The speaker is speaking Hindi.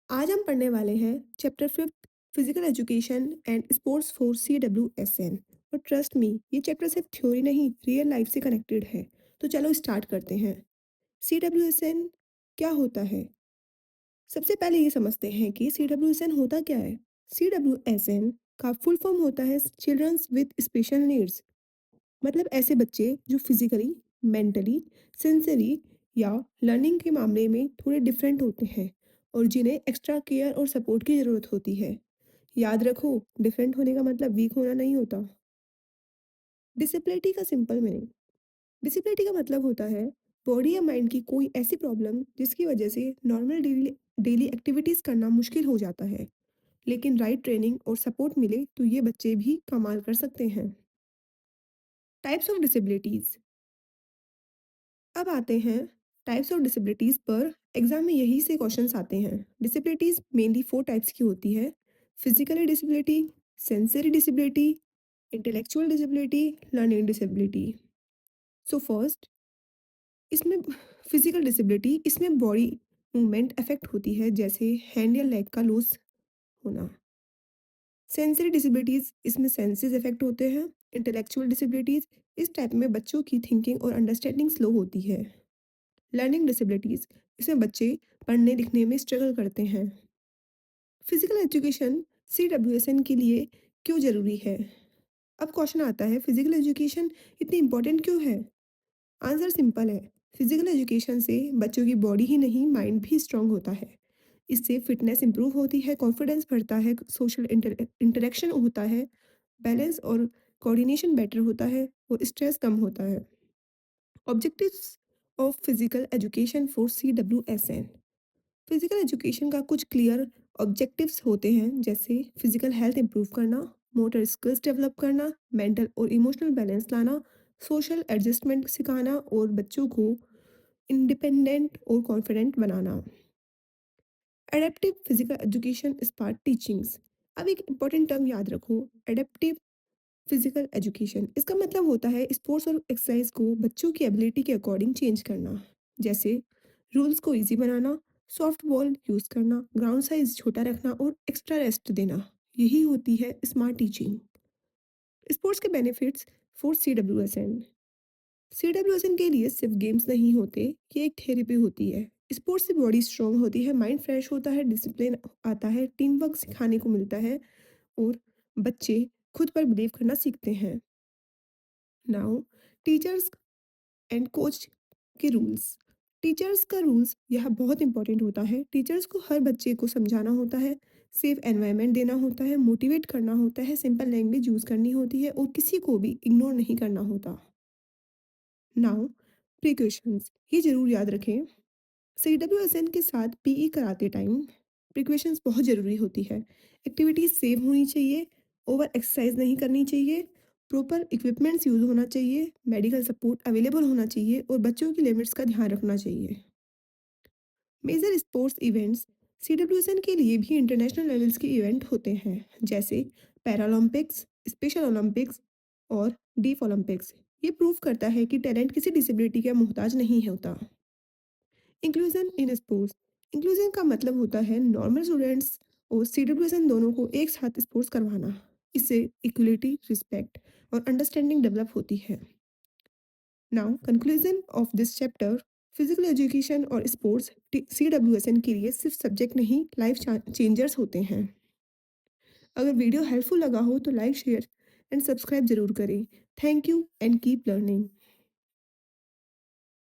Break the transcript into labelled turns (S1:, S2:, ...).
S1: आज हम पढ़ने वाले हैं chapter 5 physical education and sports for CWSN। और ट्रस्ट मी, ये चैप्टर सिर्फ थ्योरी नहीं, रियल लाइफ से कनेक्टेड है। तो चलो स्टार्ट करते हैं। CWSN क्या होता है? सबसे पहले ये समझते हैं कि CWSN होता क्या है। CWSN का फुल फॉर्म होता है चिल्ड्रंस विद स्पेशल नीड्स। मतलब ऐसे बच्चे जो फिजिकली, मेंटली, सेंसरी या लर्निंग के मामले में थोड़े डिफरेंट होते हैं और जिन्हें एक्स्ट्रा केयर और सपोर्ट की ज़रूरत होती है। याद रखो, डिफरेंट होने का मतलब वीक होना नहीं होता। डिसेबिलिटी का सिंपल मीनिंग। डिसेबिलिटी का मतलब होता है बॉडी या माइंड की कोई ऐसी प्रॉब्लम जिसकी वजह से नॉर्मल डेली डेली एक्टिविटीज़ करना मुश्किल हो जाता है। लेकिन राइट ट्रेनिंग और सपोर्ट मिले तो ये बच्चे भी कमाल कर सकते हैं। Types of disabilities. अब आते हैं टाइप्स ऑफ डिसेबिलिटीज़ पर। एग्जाम में यही से क्वेश्चंस आते हैं। डिसेबिलिटीज़ मेनली 4 टाइप्स की होती है। Physically disability, sensory disability, intellectual disability, learning disability. So first, इसमें फिजिकल डिसेबिलिटी, इसमें बॉडी मूवमेंट अफेक्ट होती है, जैसे हैंड या लेग का लूज होना। सेंसरी डिसेबिलिटीज़, इसमें सेंसेस अफेक्ट होते हैं। इंटेलेक्चुअल डिसेबिलिटीज़, इस टाइप में बच्चों की थिंकिंग और अंडरस्टैंडिंग स्लो होती है। लर्निंग डिसेबिलिटीज़, इसमें बच्चे पढ़ने लिखने में स्ट्रगल करते हैं। फिजिकल एजुकेशन CWSN के लिए क्यों ज़रूरी है? अब क्वेश्चन आता है, फिजिकल एजुकेशन इतनी इंपॉर्टेंट क्यों है? आंसर सिंपल है। फिजिकल एजुकेशन से बच्चों की बॉडी ही नहीं, माइंड भी स्ट्रांग होता है। इससे फिटनेस इंप्रूव होती है, कॉन्फिडेंस बढ़ता है, सोशल इंटरेक्शन होता है, बैलेंस और कोऑर्डिनेशन बेटर होता है और स्ट्रेस कम होता है। Objectives of physical education for CWSN। Physical education का कुछ क्लियर ऑब्जेक्टिव्स होते हैं, जैसे फिजिकल हेल्थ इंप्रूव करना, मोटर स्किल्स डेवलप करना, मेंटल और इमोशनल बैलेंस लाना, सोशल एडजस्टमेंट सिखाना और बच्चों को इंडिपेंडेंट और कॉन्फिडेंट बनाना। Adaptive physical education smart teachings. अब एक इंपॉर्टेंट टर्म याद रखो, एडेप्टिव फिजिकल एजुकेशन। इसका मतलब होता है स्पोर्ट्स और एक्सरसाइज को बच्चों की एबिलिटी के अकॉर्डिंग चेंज करना। जैसे रूल्स को इजी बनाना, सॉफ्ट बॉल यूज़ करना, ग्राउंड साइज छोटा रखना और एक्स्ट्रा रेस्ट देना। यही होती है स्मार्ट टीचिंग। स्पोर्ट्स के बेनिफिट्स फॉर CWSN। CWSN के लिए सिर्फ गेम्स नहीं होते, ये एक थेरेपी होती है। स्पोर्ट्स से बॉडी स्ट्रांग होती है, माइंड फ्रेश होता है, डिसिप्लिन आता है, टीम वर्क सिखाने को मिलता है और बच्चे खुद पर बिलीव करना सीखते हैं। नाउ, टीचर्स एंड कोच के रूल्स। टीचर्स का रूल्स यह बहुत इंपॉर्टेंट होता है। टीचर्स को हर बच्चे को समझाना होता है, सेफ एनवायरनमेंट देना होता है, मोटिवेट करना होता है, सिंपल लैंग्वेज यूज़ करनी होती है और किसी को भी इग्नोर नहीं करना होता। नाउ, प्रिकॉशंस, ये जरूर याद रखें। CWSN के साथ PE कराते टाइम प्रिकॉशंस बहुत ज़रूरी होती है। एक्टिविटीज़ सेफ होनी चाहिए, ओवर एक्सरसाइज नहीं करनी चाहिए, प्रॉपर इक्विपमेंट्स यूज़ होना चाहिए, मेडिकल सपोर्ट अवेलेबल होना चाहिए और बच्चों की लिमिट्स का ध्यान रखना चाहिए। Major sports events. CWSN के लिए भी इंटरनेशनल लेवल्स के इवेंट होते हैं, जैसे पैरालंपिक्स, स्पेशल ओलंपिक्स और डीफ ओलंपिक्स। ये प्रूव करता है कि टैलेंट किसी डिसेबिलिटी का मोहताज नहीं होता। Inclusion in sports. इंक्लूजन का मतलब होता है नॉर्मल स्टूडेंट्स और CWSN दोनों को एक साथ स्पोर्ट्स करवाना। इससे इक्वलिटी, रिस्पेक्ट और अंडरस्टैंडिंग डेवलप होती है। Now, conclusion of this chapter. Physical education और स्पोर्ट्स CWSN के लिए सिर्फ सब्जेक्ट नहीं, लाइफ चेंजर्स होते हैं। अगर वीडियो हेल्पफुल लगा हो तो लाइक, शेयर एंड सब्सक्राइब जरूर करें। Thank you and keep learning.